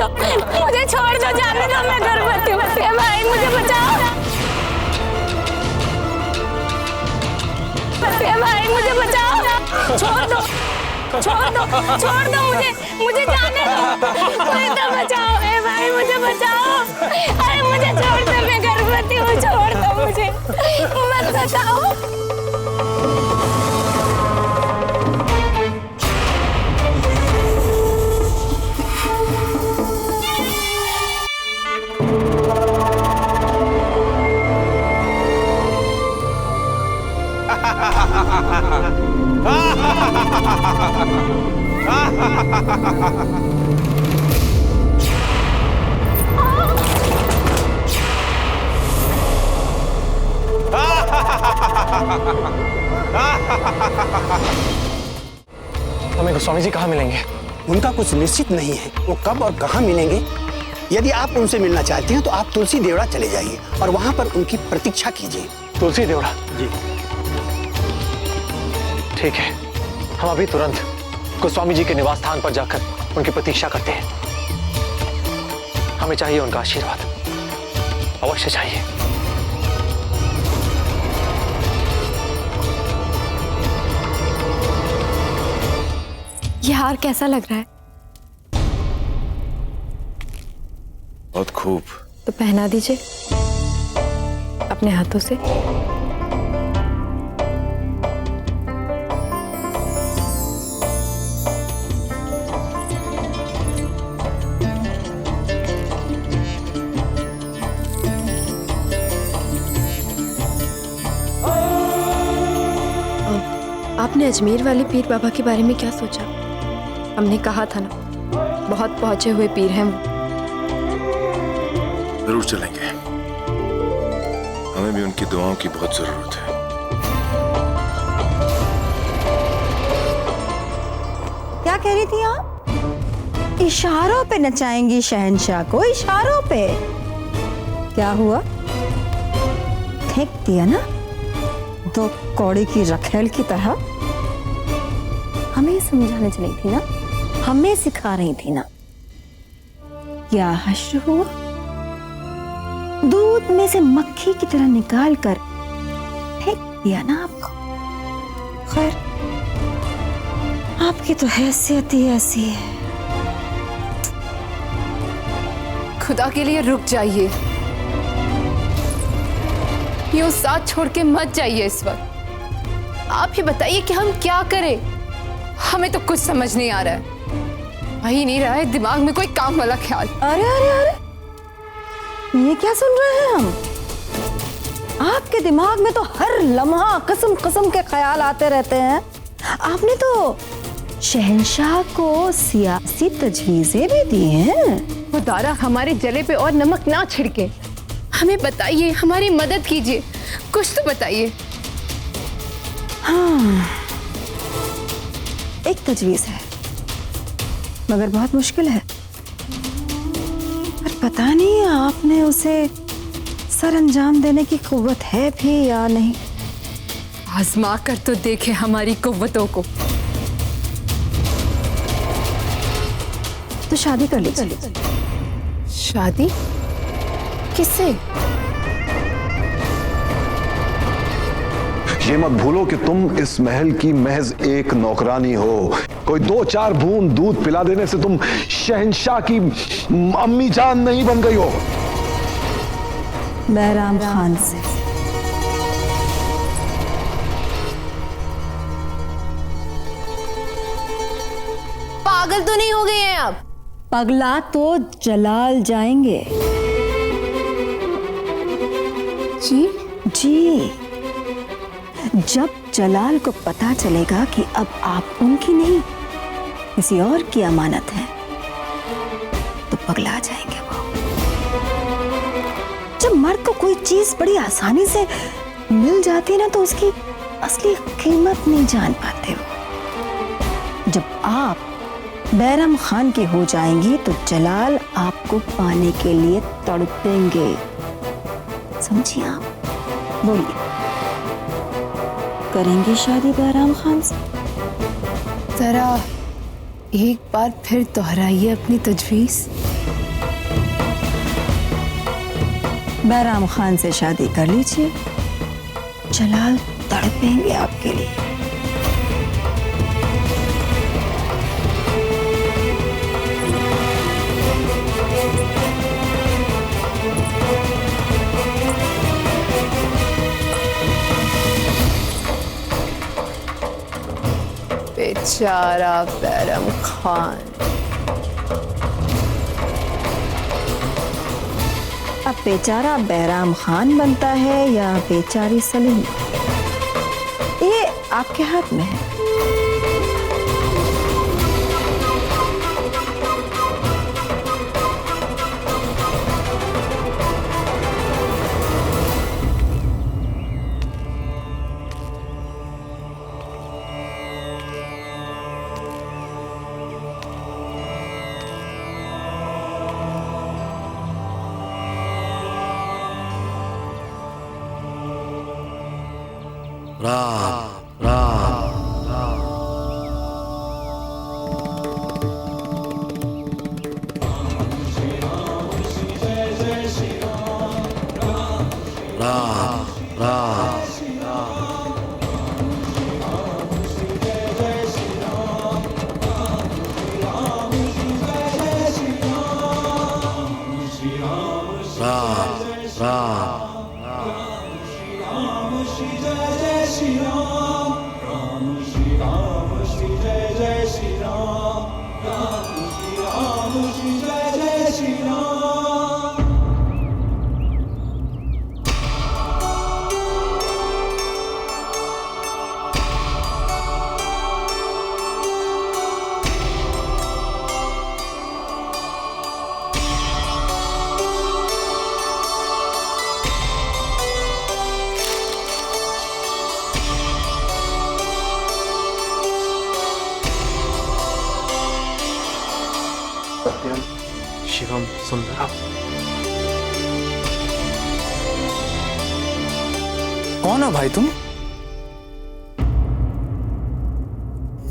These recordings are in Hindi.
दो, मुझे छोड़ दो, जाने दो, मैं गर्भवती हूँ। ए भाई मुझे बचाओ, ए भाई मुझे बचाओ, छोड़ दो, छोड़ दो, छोड़ दो मुझे, मुझे जाने दो, मुझे तो बचाओ। ए भाई मुझे बचाओ, अरे मुझे छोड़ दो, मैं गर्भवती हूँ, छोड़ दो मुझे, मत बचाओ। हमें गोस्वामी जी कहाँ मिलेंगे? उनका कुछ निश्चित नहीं है, वो कब और कहाँ मिलेंगे। यदि आप उनसे मिलना चाहते हैं तो आप तुलसी देवड़ा चले जाइए और वहाँ पर उनकी प्रतीक्षा कीजिए। तुलसी देवड़ा? जी ठीक है, हम अभी तुरंत गोस्वामी जी के निवास स्थान पर जाकर उनकी प्रतीक्षा करते हैं। हमें चाहिए उनका आशीर्वाद, अवश्य चाहिए। ये हार कैसा लग रहा है? बहुत खूब। तो पहना दीजिए अपने हाथों से। आपने अजमेर वाले पीर बाबा के बारे में क्या सोचा? हमने कहा था ना, बहुत पहुंचे हुए पीर हैं वो। जरूर चलेंगे, हमें भी उनकी दुआओं की बहुत जरूरत है। क्या कह रही थी आप? इशारों पे नचाएंगी शहंशाह को, इशारों पे? क्या हुआ? फेंक दिया ना, दो कौड़ी की रखेल की तरह। हमें समझाने चली थी ना, हमें सिखा रही थी ना। क्या हश्र हुआ? दूध में से मक्खी की तरह निकाल कर फेंक दिया ना आपको। खैर, आपकी तो हैसियत ही ऐसी है। खुदा के लिए रुक जाइए, यूं साथ छोड़ के मत जाइए इस वक्त। आप ही बताइए कि हम क्या करें? हमें तो कुछ समझ नहीं आ रहा है, वही नहीं रहा है दिमाग में कोई काम वाला ख्याल। अरे अरे अरे, ये क्या सुन रहे हैं हम? आपके दिमाग में तो हर लम्हा किस्म किस्म के ख्याल आते रहते हैं। आपने तो शहंशाह को सियासी तजवीजें भी दी हैं। खुदारा हमारे जले पे और नमक ना छिड़के, हमें बताइए, हमारी मदद कीजिए, कुछ तो बताइए। हाँ, एक तजवीज है मगर बहुत मुश्किल है, पर पता नहीं आपने उसे सर अंजाम देने की कुव्वत है भी या नहीं। आजमा कर तो देखे हमारी कुव्वतों को। तो शादी कर लीजिए। शादी किससे? ये मत भूलो कि तुम इस महल की महज एक नौकरानी हो। कोई 2-4 बूंद दूध पिला देने से तुम शहंशाह की अम्मी जान नहीं बन गई हो। बैराम खान से। पागल तो नहीं हो गए हैं आप? पगला तो जलाल जाएंगे। जी जी, जब जलाल को पता चलेगा कि अब आप उनकी नहीं किसी और की अमानत है, तो पगला जाएंगे वो। जब मर्द को कोई चीज बड़ी आसानी से मिल जाती है ना, तो उसकी असली कीमत नहीं जान पाते वो। जब आप बैरम खान की हो जाएंगी तो जलाल आपको पाने के लिए तड़पेंगे। समझिए आप? बोलिए, करेंगे शादी बैराम खान से? जरा एक बार फिर दोहराइए अपनी तजवीज़। बैराम खान से शादी कर लीजिए, जलाल तड़पेंगे आपके लिए। बेचारा बैरम खान। अब बेचारा बैराम खान बनता है या बेचारी सलीमा, ये आपके हाथ में है। राम राम राम राम राम राम शिवम सुंदरम। कौन हो भाई तुम?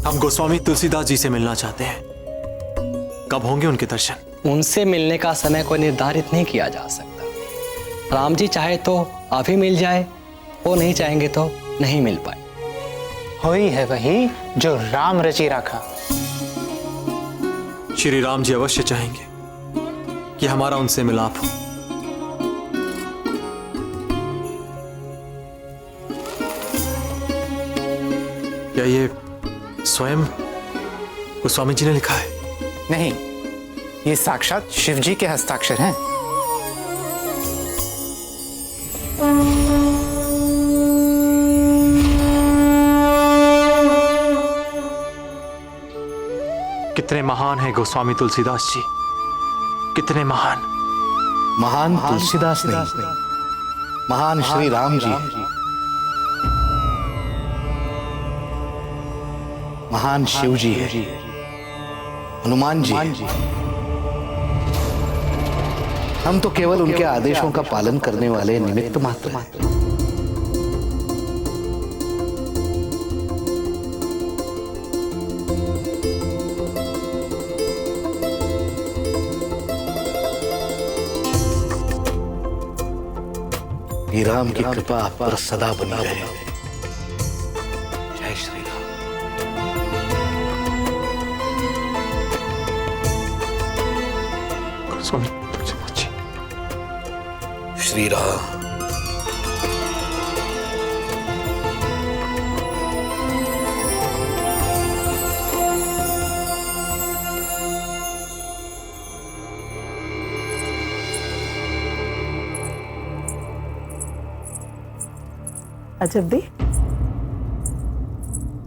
हम गोस्वामी तुलसीदास जी से मिलना चाहते हैं, कब होंगे उनके दर्शन? उनसे मिलने का समय कोई निर्धारित नहीं किया जा सकता। राम जी चाहे तो अभी मिल जाए, वो नहीं चाहेंगे तो नहीं मिल पाए। वही है वही जो राम रची रखा। श्री राम जी अवश्य चाहेंगे कि हमारा उनसे मिलाप हो। क्या ये स्वयं गोस्वामी जी ने लिखा है? नहीं, ये साक्षात शिव जी के हस्ताक्षर हैं। कितने महान हैं गोस्वामी तुलसीदास जी, कितने महान। महान तुलसीदास नहीं, महान श्री राम जी, महान शिव जी है, हनुमान जी है। हम तो केवल उनके आदेशों का पालन करने वाले निमित्त मात्र हैं। राम की कृपा आप पर सदा बनी रहे। जय श्री राम। गोस्वामी श्री राम। अजब दे।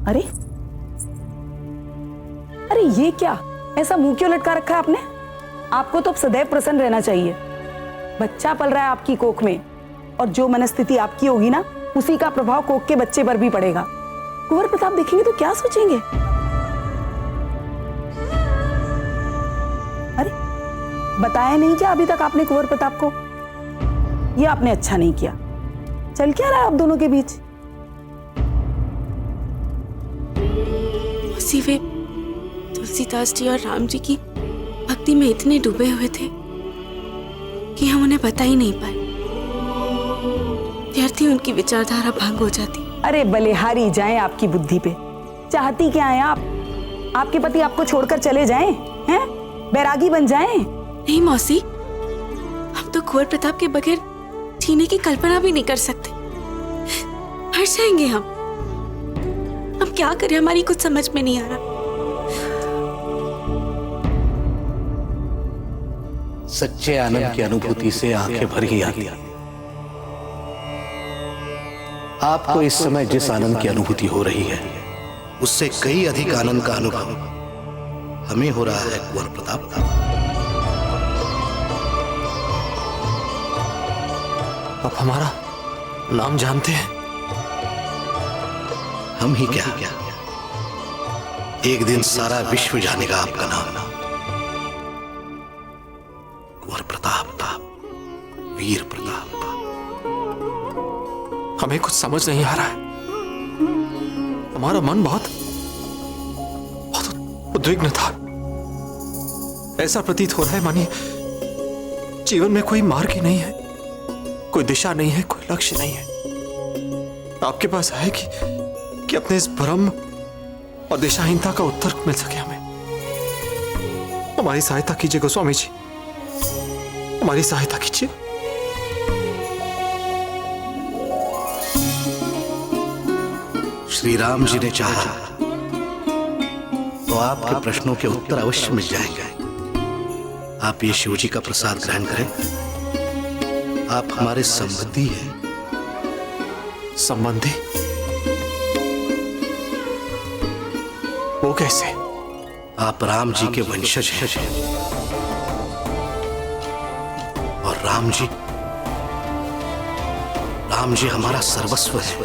अरे अरे ये क्या, ऐसा मुंह क्यों लटका रखा है आपने? आपको तो सदैव प्रसन्न रहना चाहिए। बच्चा पल रहा है आपकी कोख में, और जो मनस्थिति आपकी होगी ना, उसी का प्रभाव कोख के बच्चे पर भी पड़ेगा। कुंवर प्रताप देखेंगे तो क्या सोचेंगे? अरे बताया नहीं क्या अभी तक आपने कुंवर प्रताप को? ये आपने अच्छा नहीं किया। चल क्या रहा है आप दोनों के बीच? वे तुलसीदास जी और राम जी की भक्ति में इतने डूबे हुए थे कि हम उन्हें बता ही नहीं पाए। व्यर्थ ही उनकी विचारधारा भंग हो जाती। अरे बलिहारी जाएं आपकी बुद्धि पे। चाहती क्या है आप? आपके पति आपको छोड़कर चले जाएं, हैं? बैरागी बन जाएं? नहीं मौसी, हम तो कुंवर प्रताप के बगैर जीने की कल्पना भी नहीं कर सकते। मर जाएंगे हम। अब क्या करें, हमारी कुछ समझ में नहीं आ रहा। सच्चे आनंद की अनुभूति से आंखें भर ही आती। आपको इस समय जिस आनंद की अनुभूति हो रही है उससे कई अधिक आनंद का अनुभव हमें हो रहा है कुंवर प्रताप। आप हमारा नाम जानते हैं? हम ही क्या, एक दिन सारा विश्व जानेगा आपका नाम। कुंवर प्रताप, वीर प्रताप। हमें कुछ समझ नहीं आ रहा है। हमारा मन बहुत उद्विग्न था। ऐसा प्रतीत हो रहा है मानिए जीवन में कोई मार्ग ही नहीं है, कोई दिशा नहीं है, कोई लक्ष्य नहीं है। आपके पास है कि अपने इस भ्रम और दिशाहीनता का उत्तर मिल सके हमें। हमारी सहायता कीजिए गोस्वामी जी, हमारी सहायता कीजिए। श्री राम जी ने चाहा तो आपके प्रश्नों के उत्तर अवश्य मिल जाएंगे। आप ये शिव जी का प्रसाद ग्रहण करें। आप हमारे संबंधी हैं। संबंधी? वो कैसे? आप राम जी के वंशज हैं और राम जी हमारा सर्वस्व है।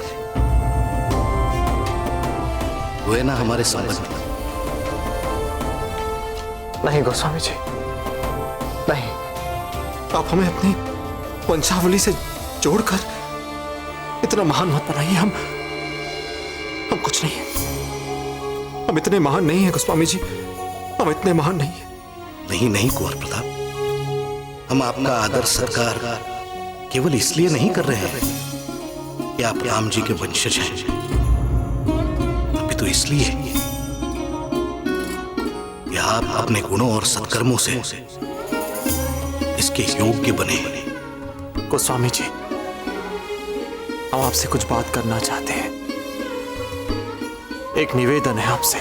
वे ना हमारे संबंधी। नहीं गोस्वामी जी, नहीं। आप हमें अपनी वंशावली से जोड़कर इतना महान मत बनाइए। हम कुछ नहीं है। हम इतने महान नहीं है गोस्वामी जी, हम इतने महान नहीं है। नहीं कुंवर प्रताप, हम आपका आदर सत्कार केवल इसलिए नहीं कर रहे हैं कि आप राम जी के वंशज हैं, अभी तो इसलिए कि आप अपने गुणों और सत्कर्मों से इसके योग्य बने। गोस्वामी जी, हम आपसे कुछ बात करना चाहते हैं। एक निवेदन है आपसे।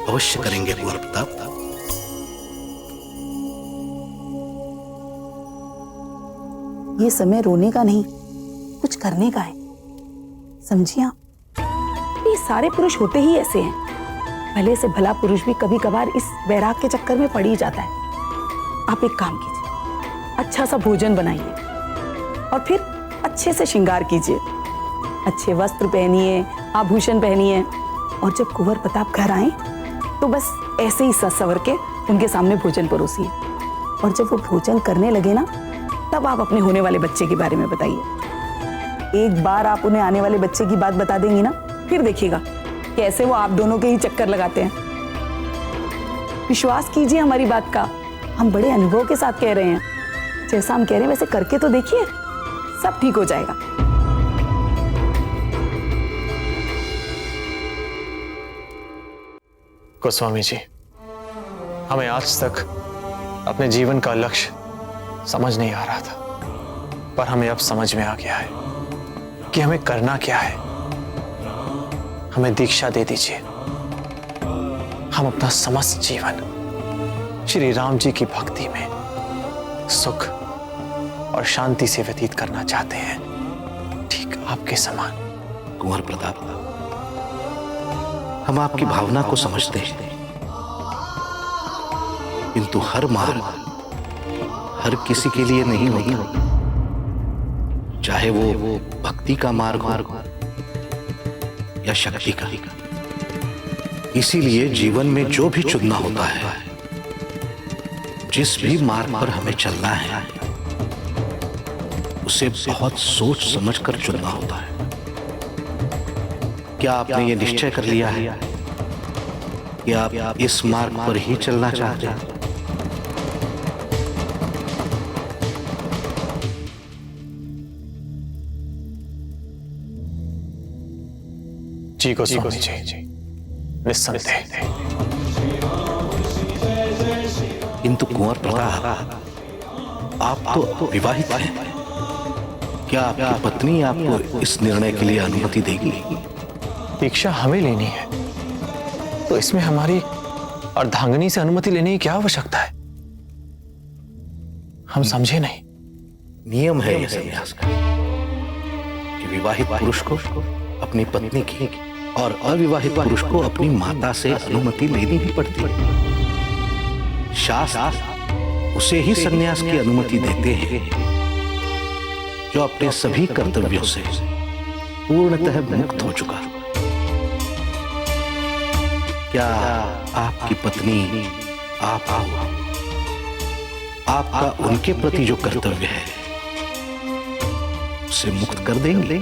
अवश्य करेंगे कुंवर प्रताप। ये समय रोने का नहीं, कुछ करने का है, समझिए आप। ये सारे पुरुष होते ही ऐसे हैं। भले से भला पुरुष भी कभी कभार इस वैराग के चक्कर में पड़ ही जाता है। आप एक काम कीजिए, अच्छा सा भोजन बनाइए और फिर अच्छे से श्रृंगार कीजिए, अच्छे वस्त्र पहनिए, आभूषण पहनिए, और जब कुंवर प्रताप घर आए तो बस ऐसे ही सज संवर के उनके सामने भोजन परोसिए। और जब वो भोजन करने लगे ना, तब आप अपने होने वाले बच्चे के बारे में बताइए। एक बार आप उन्हें आने वाले बच्चे की बात बता देंगी ना, फिर देखिएगा कैसे वो आप दोनों के ही चक्कर लगाते हैं। विश्वास कीजिए हमारी बात का, हम बड़े अनुभव के साथ कह रहे हैं। जैसा हम कह रहे हैं वैसे करके तो देखिए, सब ठीक हो जाएगा। गोस्वामी जी, हमें आज तक अपने जीवन का लक्ष्य समझ नहीं आ रहा था, पर हमें अब समझ में आ गया है कि हमें करना क्या है। हमें दीक्षा दे दीजिए। हम अपना समस्त जीवन श्री राम जी की भक्ति में सुख और शांति से व्यतीत करना चाहते हैं, ठीक आपके समान। कुंवर प्रताप, हम आपकी भावना को समझते हैं, किंतु हर मार्ग हर किसी के लिए नहीं होता, चाहे वो भक्ति का मार्ग हो या शक्ति का। इसीलिए जीवन में जो भी चुनना होता है, जिस भी मार्ग पर हमें चलना है, उसे बहुत सोच समझकर चुनना होता है। क्या आपने ये निश्चय कर लिया है कि आप इस मार्ग पर ही चलना चाहते हैं। जी गोस्वामी जी, निस्संदेह। किंतु कुंवर प्रताप, आप तो विवाहित हैं। क्या आपकी पत्नी आपको इस निर्णय के लिए अनुमति देगी? दीक्षा हमें लेनी है तो इसमें हमारी अर्धांगिनी से अनुमति लेने की क्या आवश्यकता है? हम समझे नहीं। नियम है इस संन्यास का कि विवाहित पुरुष को अपनी पत्नी की और अविवाहित पुरुष को अपनी माता से अनुमति लेनी ही पड़ती है। शास्त्र उसे ही संन्यास की अनुमति देते हैं जो अपने सभी कर्तव्यों से पूर्णतः मुक्त हो चुका। क्या आपकी पत्नी आपका उनके प्रति जो कर्तव्य है उसे मुक्त कर देंगे?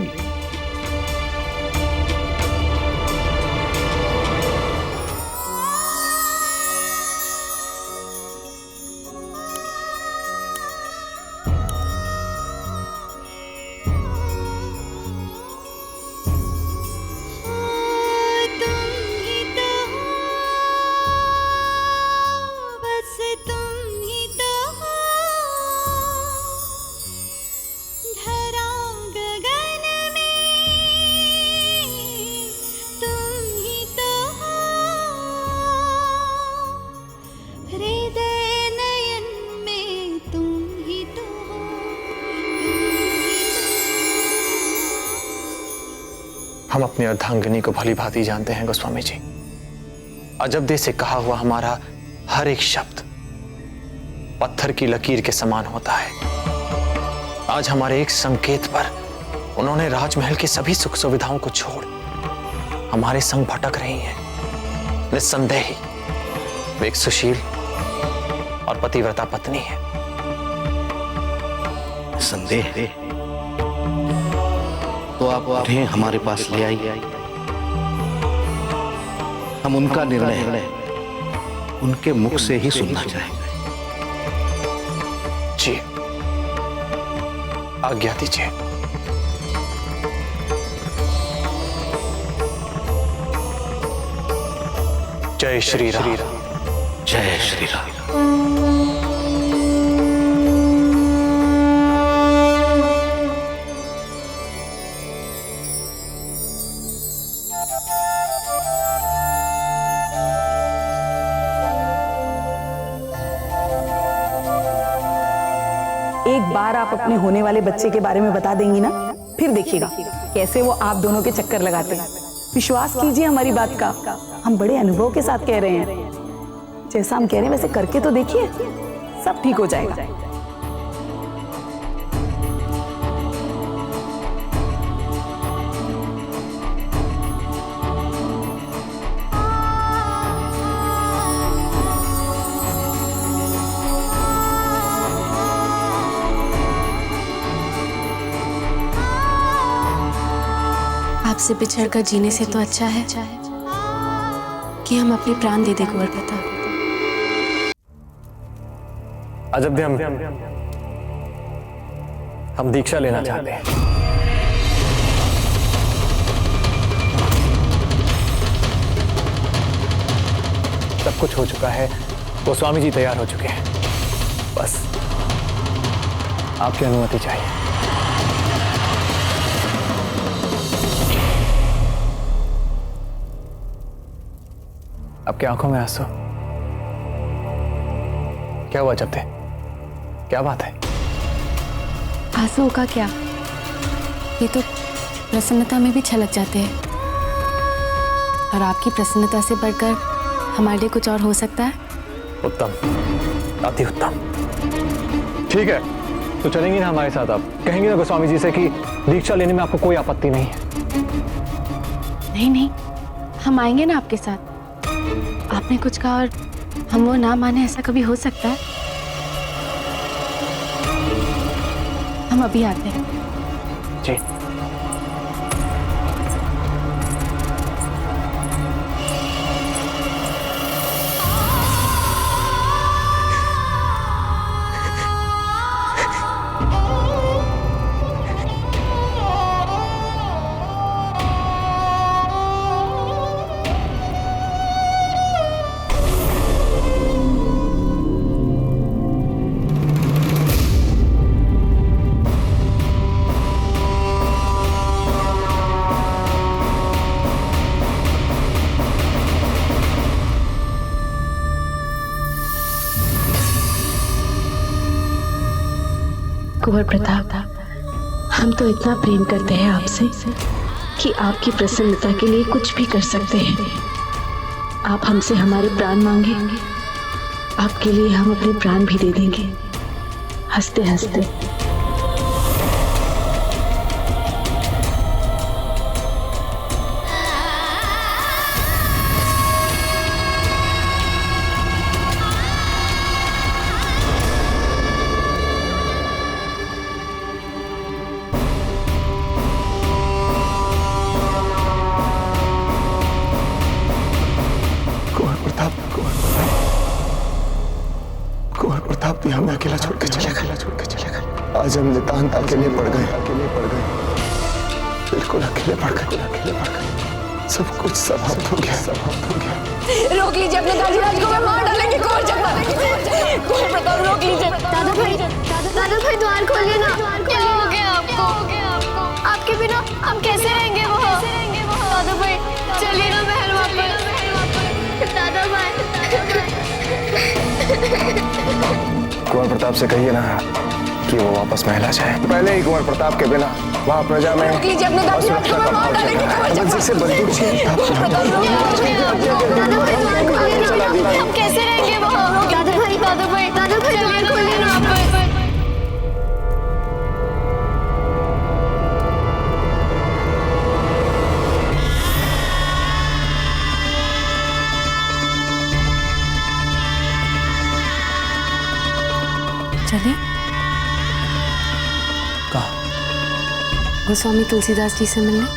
हम अपनी अर्धांगिनी को भली भांति जानते हैं गोस्वामी जी। अजबदे से कहा हुआ हमारा हर एक शब्द पत्थर की लकीर के समान होता है। आज हमारे एक संकेत पर उन्होंने राजमहल की सभी सुख सुविधाओं को छोड़ हमारे संग भटक रही हैं। निस्संदेह ही वे एक सुशील और पतिव्रता पत्नी है। संदेह तो आप उन्हें हमारे पास ले आइए। हम उनका निर्णय उनके मुख से ही सुनना चाहेंगे। जी, आज्ञा दीजिए। जय श्री राम। जय श्री राम। एक बार आप अपने होने वाले बच्चे के बारे में बता देंगी ना, फिर देखिएगा कैसे वो आप दोनों के चक्कर लगाते हैं। विश्वास कीजिए हमारी बात का, हम बड़े अनुभव के साथ कह रहे हैं। जैसा हम कह रहे हैं वैसे करके तो देखिए, सब ठीक हो जाएगा। आपसे बिछड़ कर जीने से तो अच्छा है कि हम अपने प्राण दे दे कुंवर प्रताप। अजबदे हम दीक्षा लेना चाहते हैं। सब कुछ हो चुका है, गोस्वामी जी तैयार हो चुके हैं, बस आपकी अनुमति चाहिए। आपकी आंखों में आंसू, क्या हुआ जब्दे? क्या बात है? आंसू का क्या, ये तो प्रसन्नता में भी छलक जाते हैं। और आपकी प्रसन्नता से बढ़कर हमारे लिए कुछ और हो सकता है? उत्तम, अति उत्तम। ठीक है, तो चलेंगी ना हमारे साथ? आप कहेंगे ना गोस्वामी जी से कि दीक्षा लेने में आपको कोई आपत्ति नहीं है? नहीं नहीं, हम आएंगे ना आपके साथ। आपने कुछ कहा और हम वो ना माने, ऐसा कभी हो सकता है? हम अभी आते हैं। जी। कुंवर प्रताप, हम तो इतना प्रेम करते हैं आपसे कि आपकी प्रसन्नता के लिए कुछ भी कर सकते हैं। आप हमसे हमारे प्राण मांगे, आपके लिए हम अपने प्राण भी दे देंगे, हंसते हंसते। कुंवर प्रताप भी हमें अकेला छोड़ के चले गए। आज हम नितांत अकेले पड़ गए। बिल्कुल अकेले पड़ गए। सब कुछ समाप्त हो गया। रोक लीजिए अपने काजीराज को, मैं मार डालेंगे कुंवर जगह। कुंवर प्रताप रोक लीजिए। दादा भाई द्वार खोलिए ना। क्या हो गया आपको? आपके बिना हम कैसे रहेंगे वहाँ? दादा भाई चलिए ना महल वापस। दादा भाई। कुंवर प्रताप से कहिए ना कि वो वापस महल आ जाए। पहले ही कुंवर प्रताप के बिना वहाँ प्रजा में रोक लीजिए अपने काजीराज को, मैं मार डालेंगे कुंवर जगह। से बंदूक छीन हम कैसे रहेंगे वहाँ? दादा भाई द्वार खोलिए ना वापस। चले गोस्वामी तुलसीदास जी से मिलने।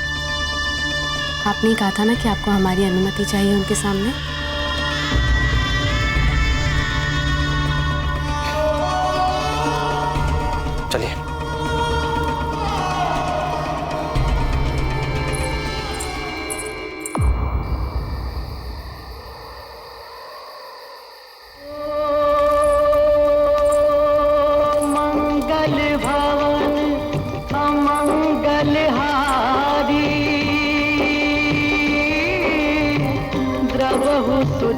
आपने ही कहा था ना कि आपको हमारी अनुमति चाहिए उनके सामने। चलिए।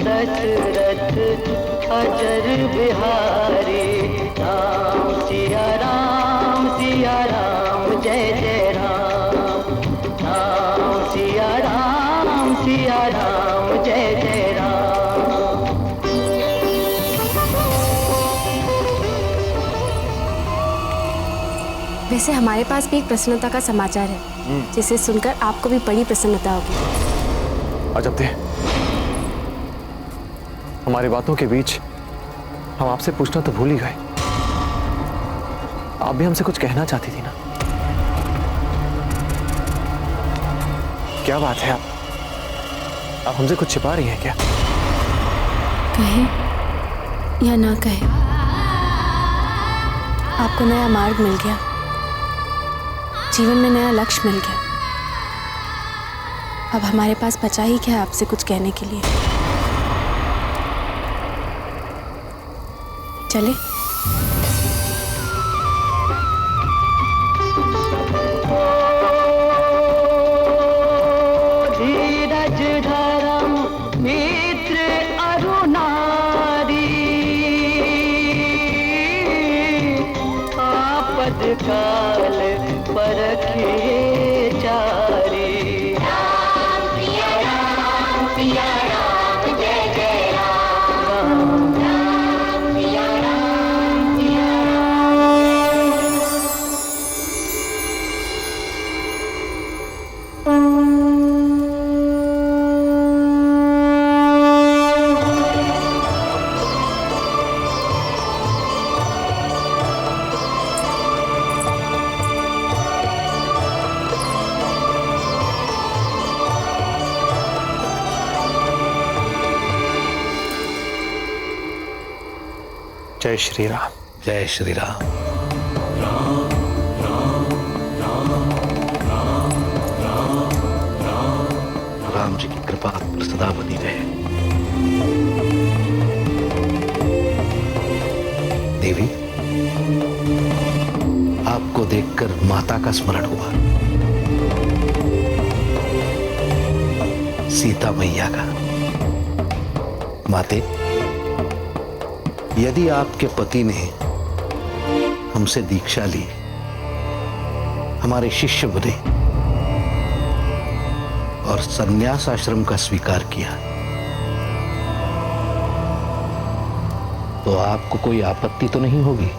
दशरथ अजर बिहारी, राम सिया राम जय जय राम। राम सिया राम जय जय राम। वैसे हमारे पास भी एक प्रसन्नता का समाचार है जिसे सुनकर आपको भी बड़ी प्रसन्नता होगी। अजब थे, हमारी बातों के बीच हम आपसे पूछना तो भूल ही गए। आप भी हमसे कुछ कहना चाहती थी ना? क्या बात है, आप हमसे कुछ छिपा रही हैं क्या? कहे या ना कहे, आपको नया मार्ग मिल गया, जीवन में नया लक्ष्य मिल गया। अब हमारे पास बचा ही क्या है आपसे कुछ कहने के लिए। चले। धीरज धर्म मित्र अरुणारी, आपद काल परखे चारी। राम सिया राम जय जय राम। जय श्री राम। जय श्री राम। राम जी की कृपा आप पर सदा बनी रहे। देवी, आपको देखकर माता का स्मरण हुआ, सीता मैया का। माते, यदि आपके पति ने हमसे दीक्षा ली, हमारे शिष्य बने और संन्यास आश्रम का स्वीकार किया, तो आपको कोई आपत्ति तो नहीं होगी?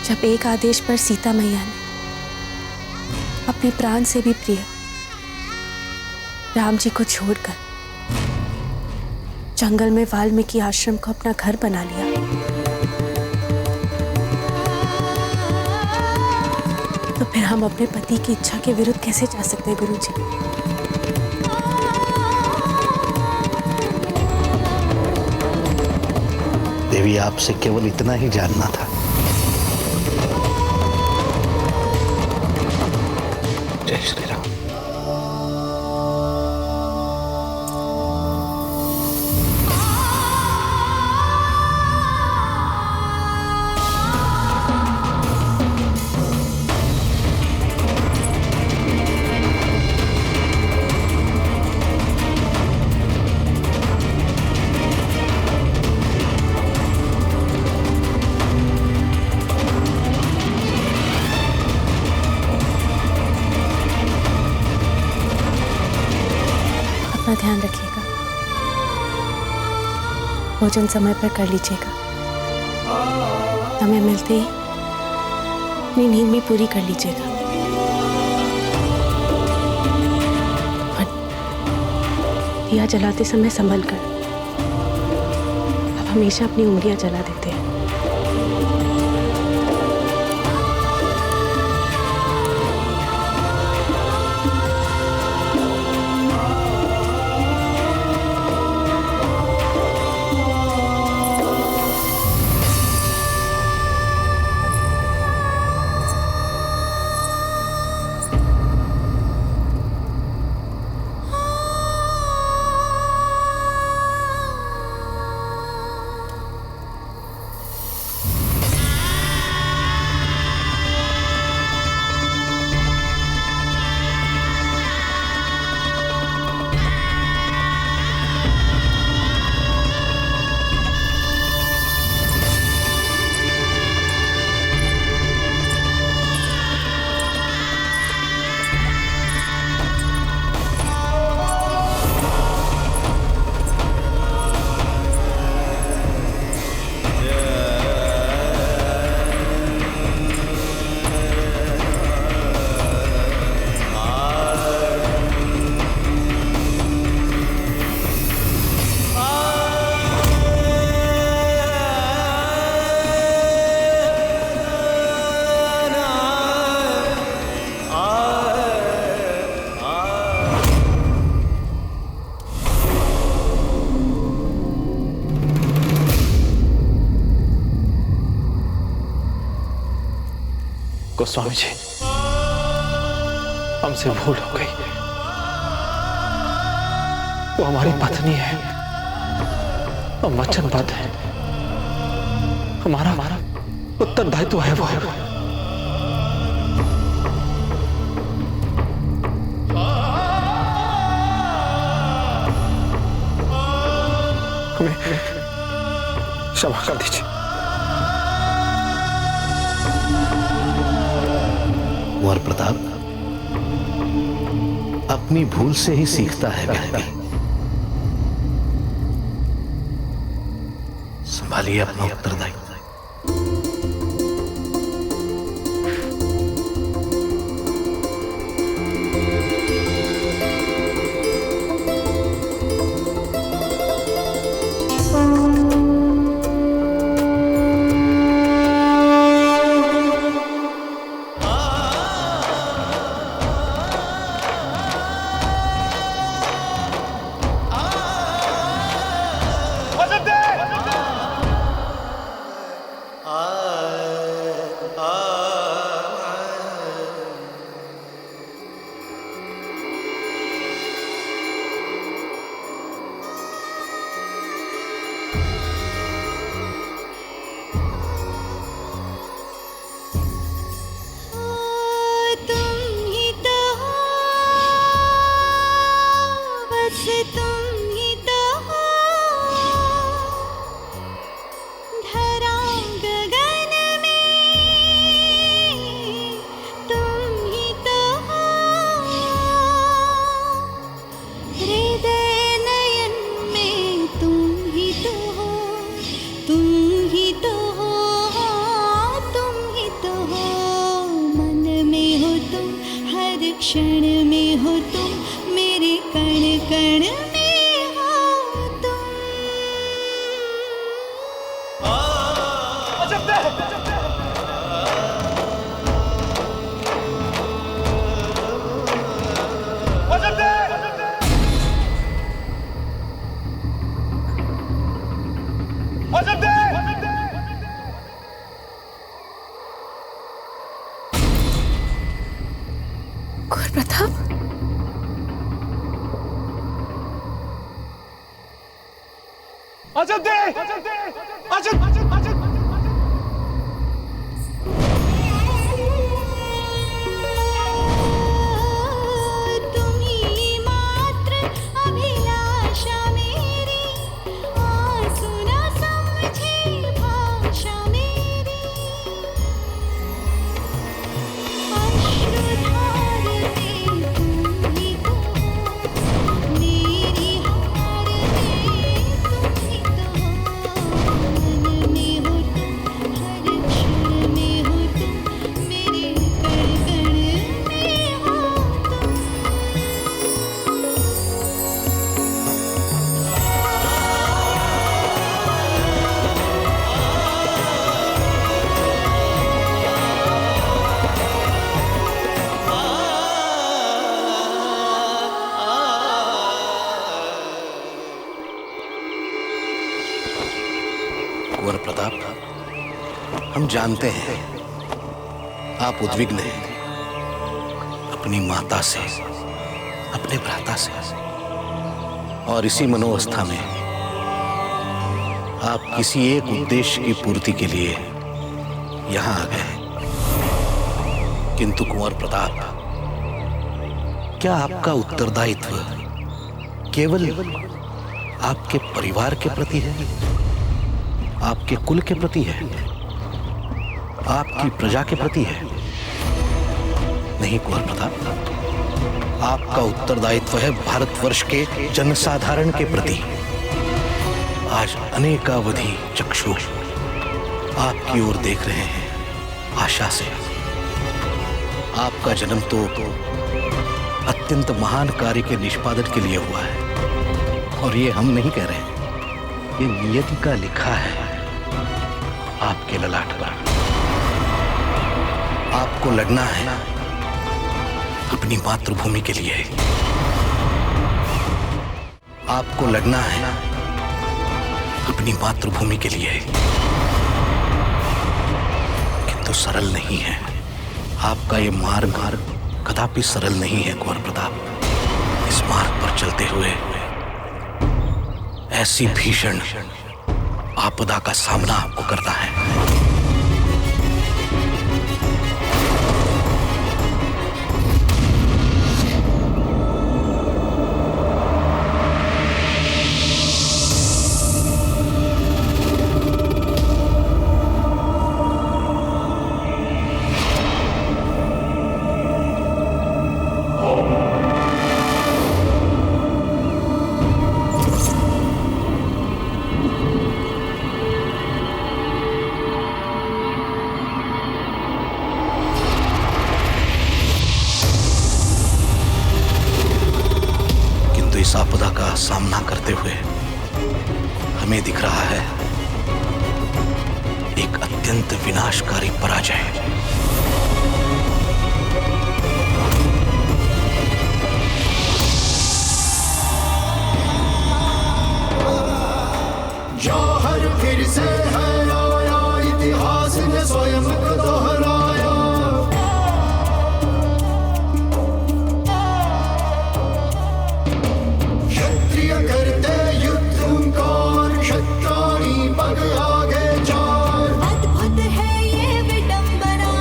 जब एक आदेश पर सीता मैया ने अपने प्राण से भी प्रिय राम जी को छोड़कर जंगल में वाल्मीकि आश्रम को अपना घर बना लिया, तो फिर हम अपने पति की इच्छा के विरुद्ध कैसे जा सकते हैं गुरुजी? देवी, आपसे केवल इतना ही जानना था। जय श्री राम। अपना ध्यान रखिएगा, भोजन समय पर कर लीजिएगा, समय मिलते ही अपनी नींद भी पूरी कर लीजिएगा। और दिया जलाते समय संभल कर, आप हमेशा अपनी उंगलियां जला देते हैं। गोस्वामी जी, हमसे भूल हो गई। वो हमारी पत्नी है, हम वचनबद्ध हैं, हमारा उत्तरदायित्व है वो। हमें क्षमा कर दीजिए। कुंवर प्रताप अपनी भूल से ही सीखता है व्यक्ति। संभालिए अपना उत्तरदायित्व। क्षण में हो तुम, मेरे कण कण में हो तुम। कुंवर प्रताप, तुम ही मात्र अभिलाषा मेरी, आंसू न समझे भाषा मेरी। अश्रुधार में तुम ही तो हो, मेरी हार में तुम ही तो हो। मन में हो तुम, हर क्षण में हो तुम, मेरे कण कण में हो तुम। कुंवर प्रताप, हम जानते हैं आप उद्विग्न हैं अपनी माता से, अपने भ्राता से, और इसी मनोवस्था में आप किसी एक उद्देश्य की पूर्ति के लिए यहां आ गए। किंतु कुंवर प्रताप, क्या आपका उत्तरदायित्व केवल आपके परिवार के प्रति है, आपके कुल के प्रति है, आपकी प्रजा के प्रति है? नहीं कुंवर प्रताप, आपका उत्तरदायित्व है भारतवर्ष के जनसाधारण के प्रति। आज अनेकावधि चक्षु आपकी ओर देख रहे हैं आशा से। आपका जन्म तो अत्यंत महान कार्य के निष्पादन के लिए हुआ है, और ये हम नहीं कह रहे, ये नियति का लिखा है आपके ललाट पर। आपको लड़ना है अपनी मातृभूमि के लिए, आपको लड़ना है अपनी मातृभूमि के लिए, किंतु सरल नहीं है। आपका ये मार्ग कदापि सरल नहीं है कुंवर प्रताप। इस मार्ग पर चलते हुए ऐसी भीषण आपदा का सामना आपको करना है। इस आपदा का सामना करते हुए हमें दिख रहा है एक अत्यंत विनाशकारी पराजय। जौहर फिर से है आया, इतिहास ने स्वयं को दोहराया। क्षत्रिय करते युद्ध हुंकार, क्षत्राणी पग आगे चार। अद्भुत है ये विडंबना,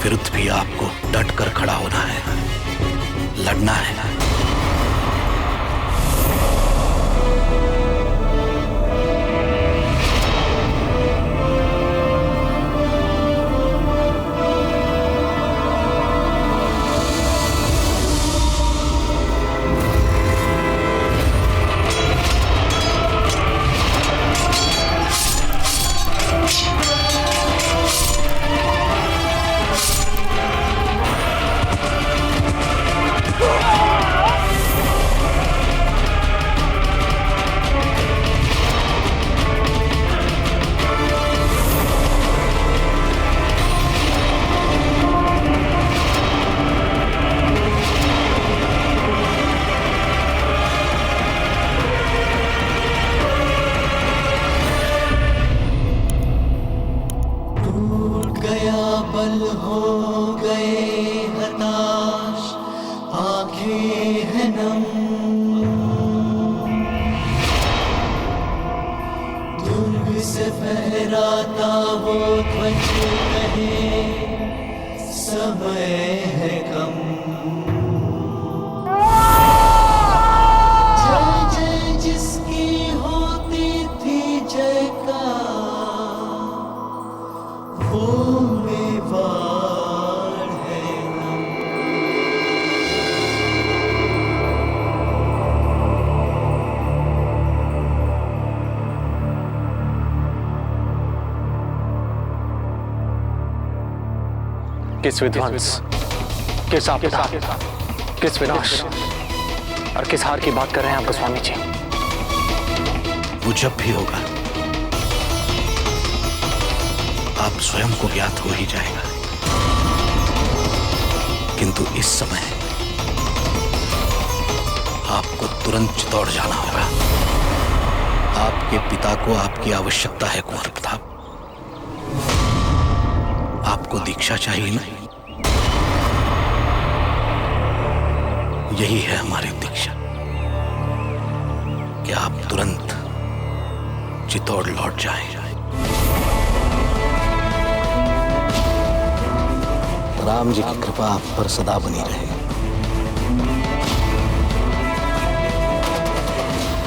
विरुद्ध भी आपको डट कर खड़ा होना है, लड़ना है। किस विध्वंस, किस आपदा, किस विनाश और किस हार की बात कर रहे हैं आप गोस्वामी जी? वो जब भी होगा आप स्वयं को ज्ञात हो ही जाएगा, किंतु इस समय आपको तुरंत चित्तौड़ जाना होगा। आपके पिता को आपकी आवश्यकता है कुंवर प्रताप। आपको दीक्षा चाहिए ना? यही है हमारी दीक्षा कि आप तुरंत चित्तौड़ लौट जाएं। राम जी की कृपा आप पर सदा बनी रहे।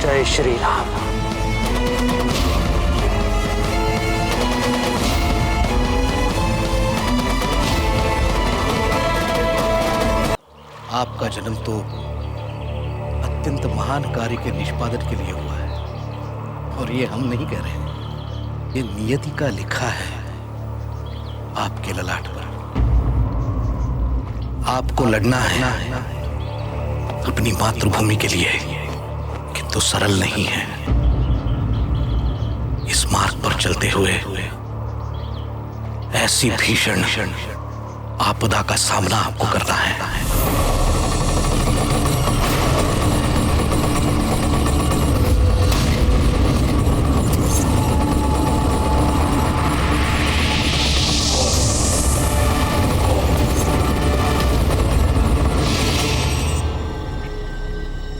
जय श्री राम। आपका जन्म तो अत्यंत महान कार्य के निष्पादन के लिए हुआ है, और ये हम नहीं कह रहे, ये नियति का लिखा है आपके ललाट पर। आपको लड़ना है अपनी मातृभूमि के लिए, किंतु सरल नहीं है। इस मार्ग पर चलते हुए ऐसी भीषण आपदा का सामना आपको करना है।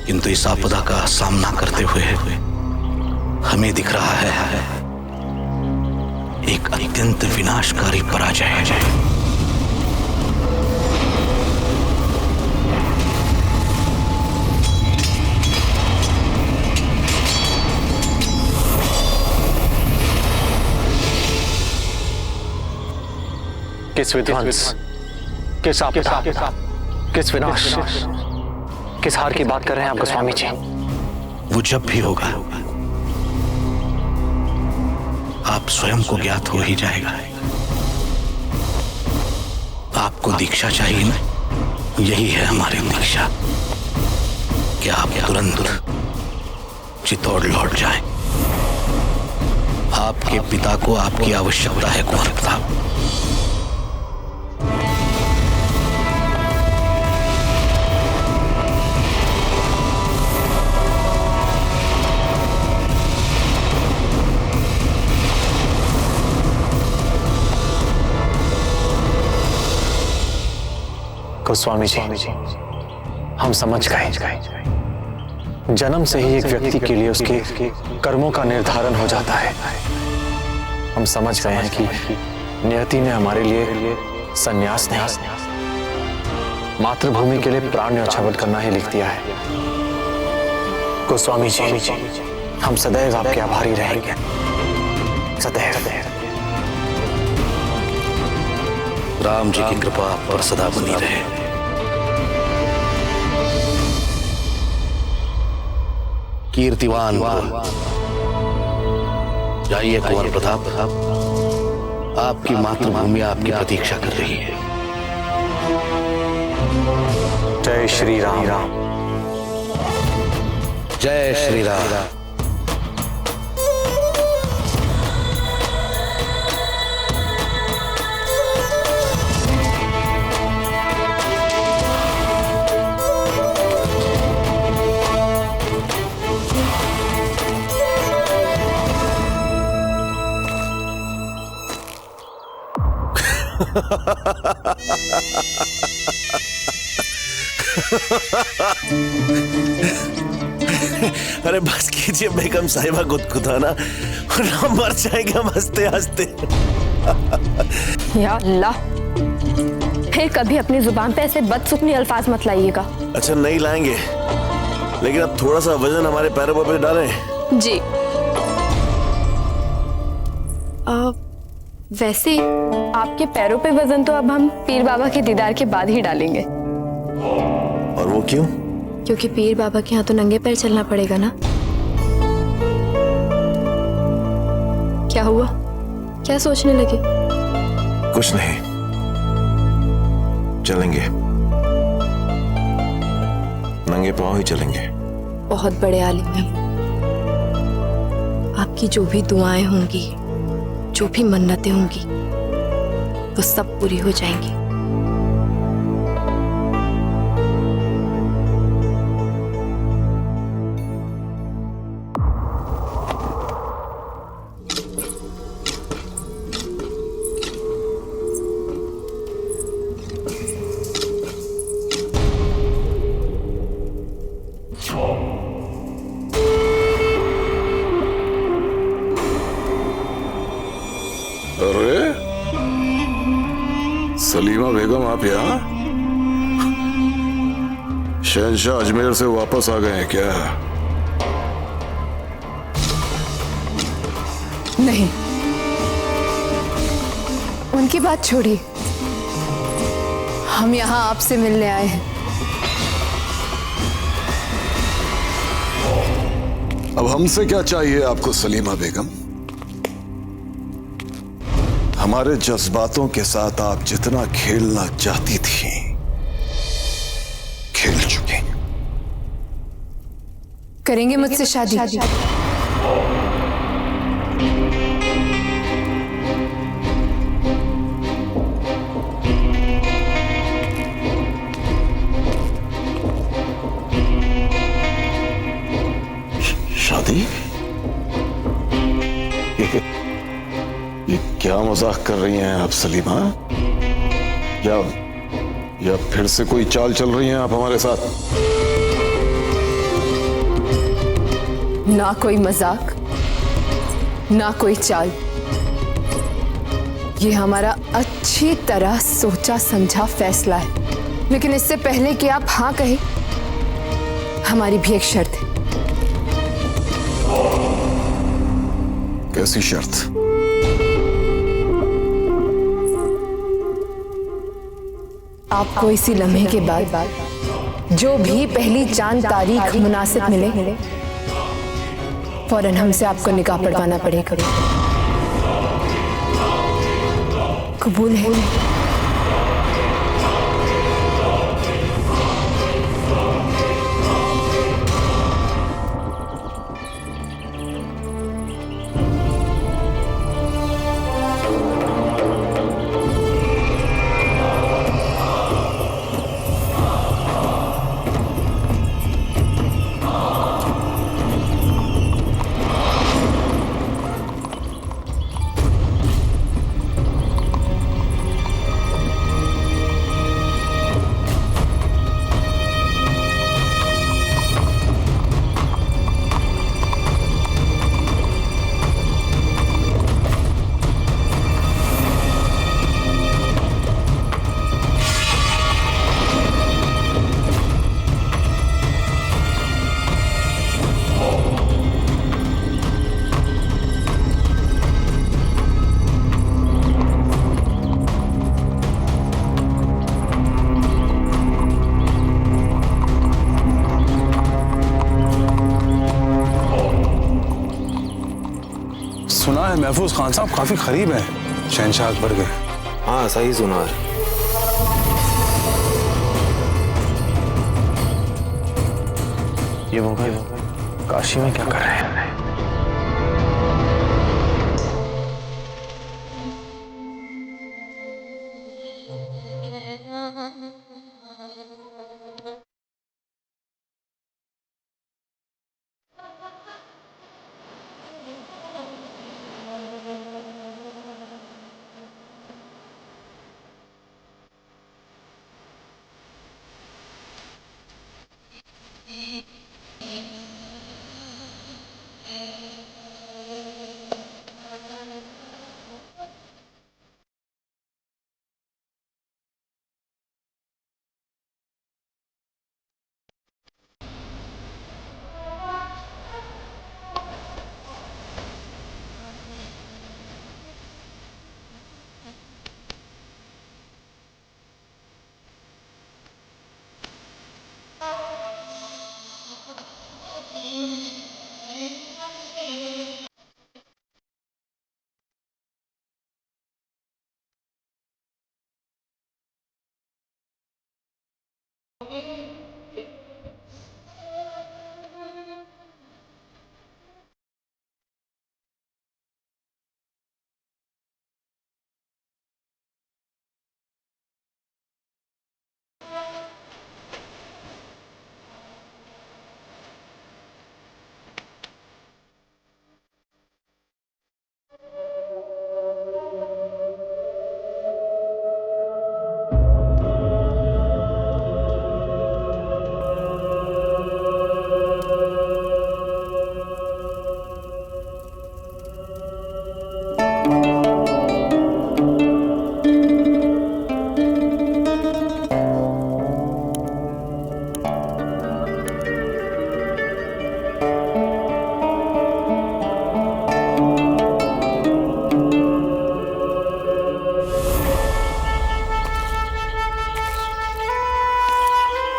किंतु इस आपदा का सामना करते हुए हमें दिख रहा है एक अत्यंत विनाशकारी पराजय। किस विध्वंस, किस आपदा, किस विनाश, किस हार की बात कर रहे हैं आप गोस्वामी जी? वो जब भी होगा आप स्वयं को ज्ञात हो ही जाएगा। आपको दीक्षा चाहिए ना? यही है हमारी दीक्षा कि आप तुरंत चित्तौड़ लौट जाएं। आपके पिता को आपकी आवश्यकता है कुंवर प्रताप। गोस्वामी जी, हम समझ गए, जन्म से ही एक व्यक्ति के लिए उसके कर्मों का निर्धारण हो जाता है। हम समझ गए हैं कि नियति ने हमारे लिए संन्यास नहीं, मातृभूमि के लिए प्राण न्यौछावर करना ही लिख दिया है। गोस्वामी जी, हम सदैव आपके आभारी रहेंगे, सदैव। राम जी की कृपा आप पर सदा बनी रहे। कीर्तिवान जाइए कुंवर प्रताप, आपकी मातृभूमि आपकी प्रतीक्षा कर रही है। जय श्री राम। जय श्री राम। अरे बस कीजिए बेगम साहिबा, गुदगुदाना वरना मर जाएंगे हम हंसते हंसते। या अल्लाह, फिर कभी अपनी जुबान पे ऐसे बदसुखनी अल्फाज मत लाइएगा। अच्छा नहीं लाएंगे, लेकिन अब थोड़ा सा वजन हमारे पैरों पर डालें। जी। वैसे आपके पैरों पे वजन तो अब हम पीर बाबा के दीदार के बाद ही डालेंगे। और वो क्यों? क्योंकि पीर बाबा के यहाँ तो नंगे पैर चलना पड़ेगा ना। क्या हुआ, क्या सोचने लगे? कुछ नहीं, चलेंगे, नंगे पांव ही चलेंगे। बहुत बड़े आलिम हैं, आपकी जो भी दुआएं होंगी, जो भी मन्नतें होंगी, वो सब पूरी हो जाएंगी। अरे सलीमा बेगम, आप यहाँ? शहंशाह अजमेर से वापस आ गए हैं क्या? नहीं, उनकी बात छोड़िए, हम यहाँ आपसे मिलने आए हैं। अब हमसे क्या चाहिए आपको सलीमा बेगम? हमारे जज्बातों के साथ आप जितना खेलना चाहती थी, खेल चुके। करेंगे मुझसे शादी? शादी? ये क्या मजाक कर रही हैं आप सलीमा? या फिर से कोई चाल चल रही हैं आप हमारे साथ? ना कोई मजाक, ना कोई चाल, ये हमारा अच्छी तरह सोचा समझा फैसला है। लेकिन इससे पहले कि आप हाँ कहें, हमारी भी एक शर्त है। कैसी शर्त? आपको इसी लम्हे के बाद जो भी पहली चांद तारीख मुनासिब मिले, फौरन हमसे आपको निकाह पढ़वाना पड़ेगा। कबूल है? है महफूज खान साहब काफी करीब है शहंशाह अकबर के। हाँ सही सुना है। ये मुगल काशी में क्या कर रहे हैं?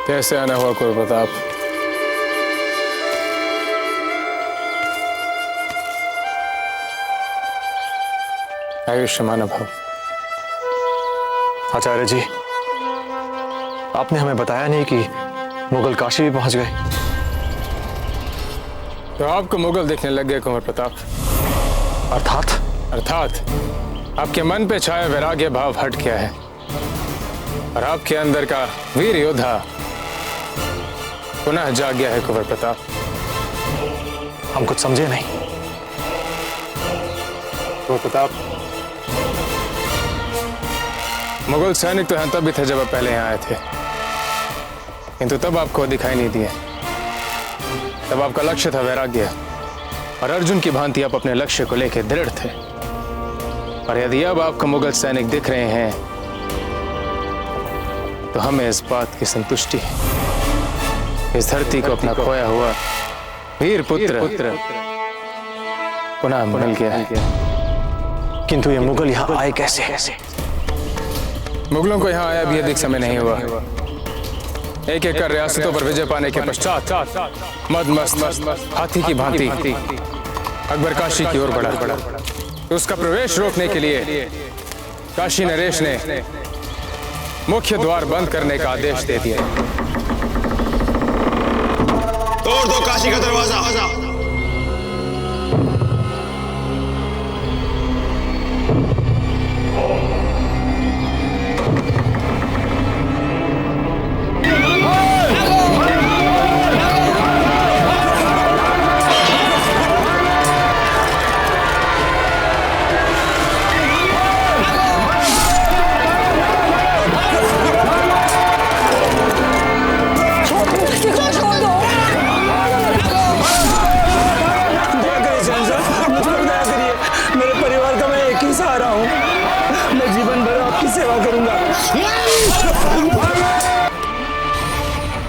कैसे आना हुआ कुंवर प्रताप? आयुष्मान भव। आचार्य जी, आपने हमें बताया नहीं कि मुगल काशी भी पहुंच गए। तो आपको मुगल देखने लग गए कुंवर प्रताप। अर्थात आपके मन पे छाया वैराग्य भाव हट गया है और आपके अंदर का वीर योद्धा पुनः जाग गया है कुंवर प्रताप। हम कुछ समझे नहीं। कुंवर प्रताप, मुगल सैनिक तो यहाँ तब भी थे जब आप पहले यहाँ आए थे, किंतु तब आपको दिखाई नहीं दिए। तब आपका लक्ष्य था वैराग्य और अर्जुन की भांति आप अपने लक्ष्य को लेकर दृढ़ थे। और यदि अब आपको मुगल सैनिक दिख रहे हैं तो हमें इस बात की संतुष्टि है। इस धरती को अपना खोया हुआ वीर पुत्र पुनः मिल गया है। किंतु ये मुगल यहाँ आए कैसे? मुगलों को यहाँ आया भी अधिक समय नहीं हुआ। एक एक कर रियासतों पर विजय पाने के पश्चात मदमस्त हाथी की भांति अकबर काशी की ओर बढ़ा। तो उसका प्रवेश रोकने के लिए काशी नरेश ने मुख्य द्वार बंद करने का आदेश दे दिया। तोड़ दो काशी का दरवाजा।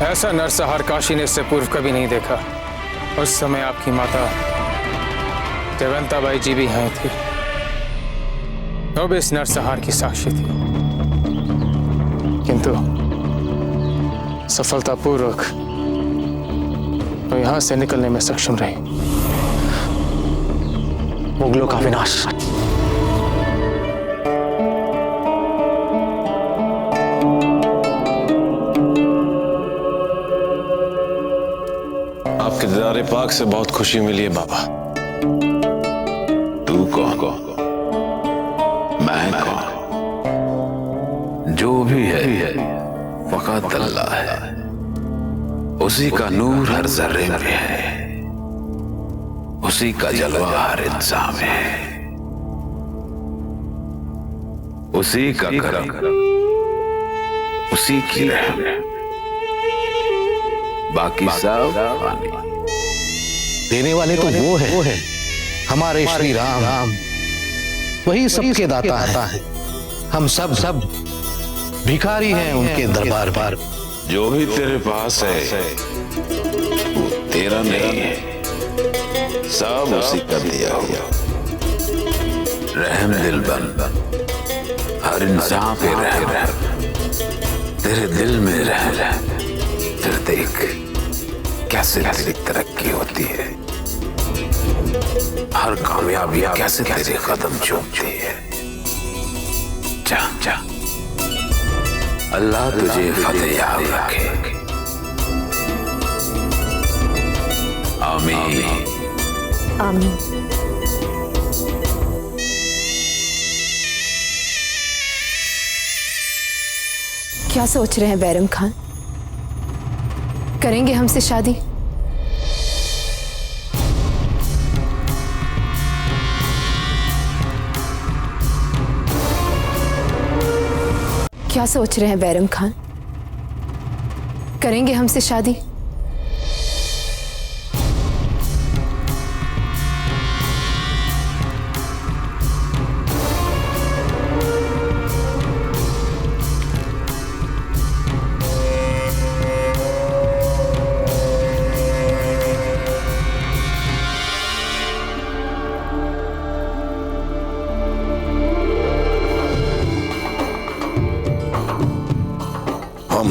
ऐसा नरसंहार काशी ने इससे पूर्व कभी नहीं देखा। उस समय आपकी माता जयवंताबाई जी भी यहाँ थी, वो भी इस नरसंहार की साक्षी थी, किंतु सफलतापूर्वक तो यहाँ से निकलने में सक्षम रही। मुगलों का विनाश। आपके दीदारे पाक से बहुत खुशी मिली है बाबा। तू कौन? मैं कौन? जो भी है फकत अल्लाह है। उसी का नूर हर जर्रे में है, उसी का जलवा हर इंसान में है, उसी का करम, उसी की रहम, बाकी सब पानी। देने वाले तो वो है हमारे श्री राम। वही सबके दाता है। हम सब भिखारी हैं उनके दरबार पर। जो भी तेरे पास है वो तेरा नहीं है, सब उसी का दिया हुआ। रहम दिल बन, हर इंसान पे रहम, तेरे दिल में रहम, फिर देख कैसे तेरी तरक्की होती है, हर कामयाबी कैसे तेरे कदम चूमती है। जा जा, अल्लाह तुझे फतेह याद रखे। आमीन आमीन। क्या सोच रहे हैं बैरम खान? करेंगे हमसे शादी? क्या सोच रहे हैं बैरम खान? करेंगे हमसे शादी?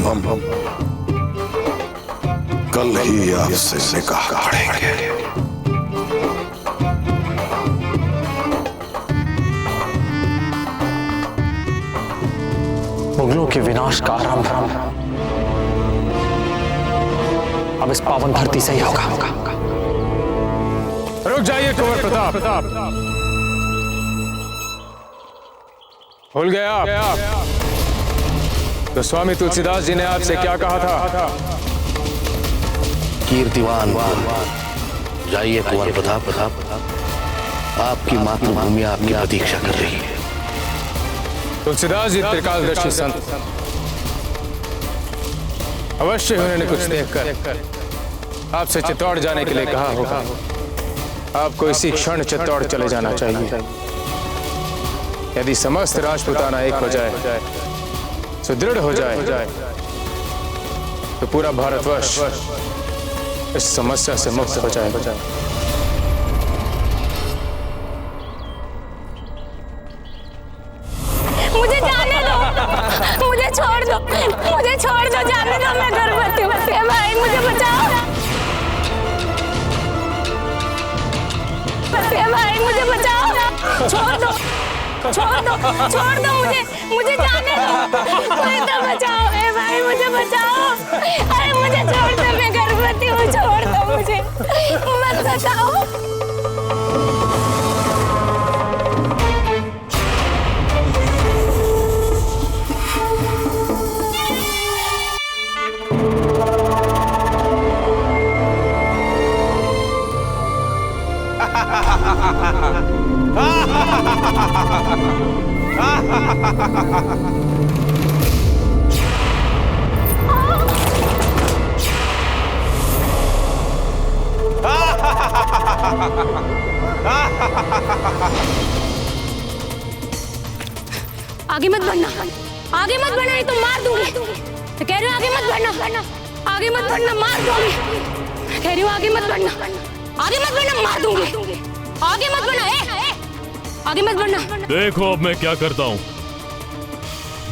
हम कल ही आपसे निकाह पढ़ेंगे। मुगलों के विनाश का आरंभ अब इस पावन धरती से ही होगा। रुक जाइए कुंवर प्रताप। भूल गए आप तो स्वामी तुलसीदास जी ने आपसे क्या कहा था? कीर्तिवान जाइए कुंवर प्रताप, आपकी मातृभूमि आपकी प्रतीक्षा कर रही है। तुलसीदास जी त्रिकालदर्शी संत, अवश्य उन्होंने कुछ देखकर आपसे चित्तौड़ जाने के लिए कहा होगा। आपको इसी क्षण चित्तौड़ चले जाना चाहिए। यदि समस्त राजपूताना एक हो जाए, सुदृढ़ हो जाए, तो पूरा भारतवर्ष इस समस्या से मुक्त हो जाएगा। मुझे जाने दो, मुझे छोड़ दो, मुझे छोड़ दो, जाने दो, मैं गर्भवती हूँ। भाई मुझे बचाओ, भाई मुझे बचाओ, छोड़ दो, छोड़ दो, छोड़ दो मुझे, मुझे जाने दो, कोई तो बचाओ। भाई मुझे बचाओ, अरे मुझे छोड़ दो, मैं गर्भवती हूँ, छोड़ दो मुझे, मत बचाओ। आगे मत बढ़ना, आगे मत बढ़ना, नहीं तो मार दूंगी। मैं कह रही हूँ आगे मत बढ़ना, आगे मत बढ़ना, मार दूंगी। मैं कह रही हूँ आगे मत बढ़ना, आगे मत बढ़ना, मार दूंगी। आगे मत बढ़ना, आगे मत बढ़ना। देखो अब मैं क्या करता हूँ,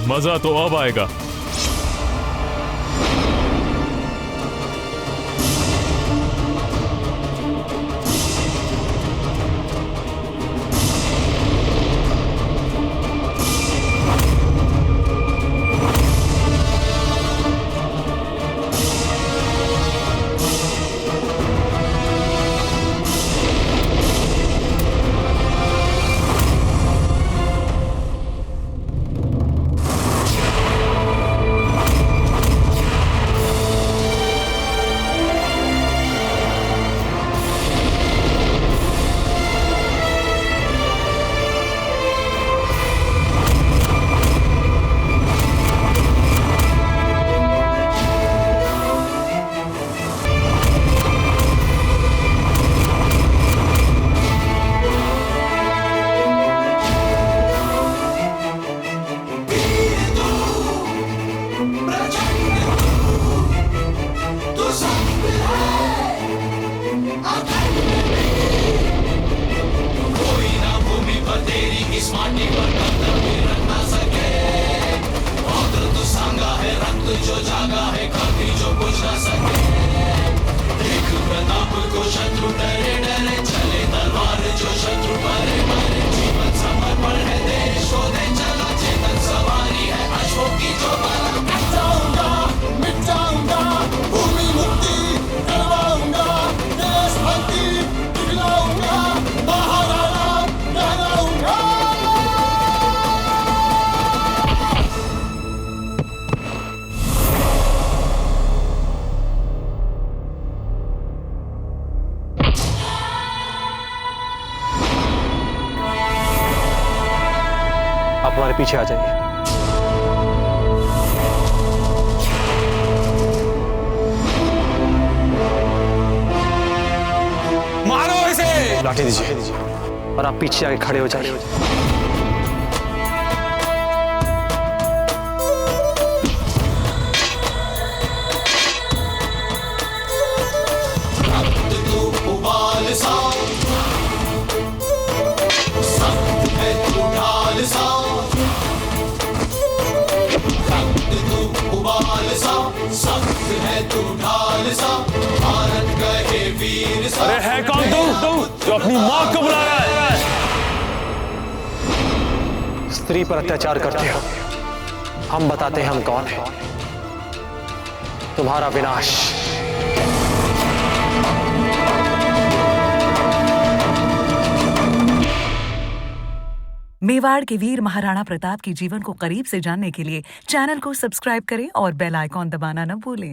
मजा तो अब आएगा। हमारे पीछे आ जाइए। मारो इसे। लाठी दीजिए और आप पीछे आके खड़े हो जाइए। उबाल सा सख्त है तू ढाल सा, उबाल सा सख्त है तू ढाल सा, भारत कहे वीर सा। अरे है कौन तू जो अपनी माँ को बुला रहा है? स्त्री पर अत्याचार करते हो, हम बताते हैं हम कौन है। तुम्हारा विनाश। मेवाड़ के वीर महाराणा प्रताप के जीवन को करीब से जानने के लिए चैनल को सब्सक्राइब करें और बेल आइकॉन दबाना न भूलें।